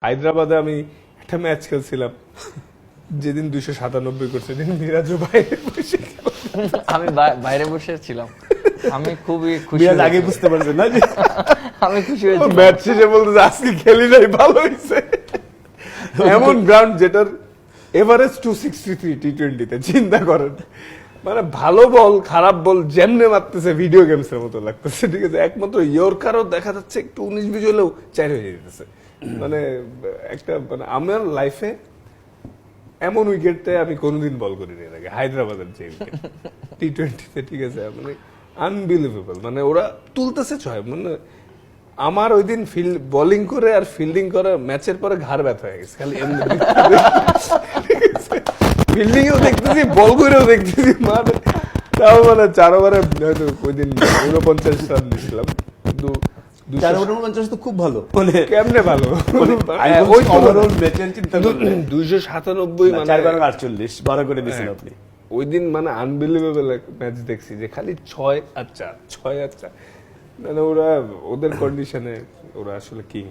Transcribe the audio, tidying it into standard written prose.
হায়দ্রাবাদে আমি একটা ম্যাচ খেলছিলাম, যেদিন 297 করছে, সেদিন মিরাজও বাইরে বসে আমি বাইরে বসে ছিলাম, আমি খুবই খুশি মিরাজ আগে বুঝতে পারছেন না যে আমি খুশি হয়েছি। ম্যাচ শেষে বলতে আজকে খেলি নাই, ভালো হয়েছে। এমন গ্রাউন্ড যেটার এভারেজ 263 টি-20-তে, চিন্তা করেন। মানে ভালো বল খারাপ বল যেমনে মারতেছে ভিডিও গেমস এর মতো লাগতেছে, ঠিক আছে। একমাত্র ইয়র্কারও দেখা যাচ্ছে একটু 19-20 হলেও 4 হয়ে যেতেছে। মানে একটা মানে আমার লাইফে এমন উইকেটে আমি কোনোদিন বল করিনি এর আগে, হায়দ্রাবাদের যে উইকেট টি-20-তে, ঠিক আছে। মানে আনবিলিভেবল, মানে ওরা তুলতেছে 6, মানে আমার ওই দিন বোলিং করে আর ফিল্ডিং করে ম্যাচের পরে ঘাড় ব্যথা হয়ে গেছে খালি ফিল্ডিং এও দেখতেছি, বল করেও দেখতেছি, মানে তাও মানে 4 ওভারে হয়তো ওই দিন 49 রান দিয়েছিলাম, কিন্তু 449 তো খুব ভালো, মানে কেমনে ভালো ওই ওভারঅল ম্যাচের চিন্তা করলে 297 মানে 4/48 12 করে দিয়েছেন আপনি। ওই দিন মানে আনবিলিভেবল ম্যাচ দেখছি, যে খালি 6 আর 4 6 আর 4, মানে ওরা ওদের কন্ডিশনে ওরা আসলে কিং।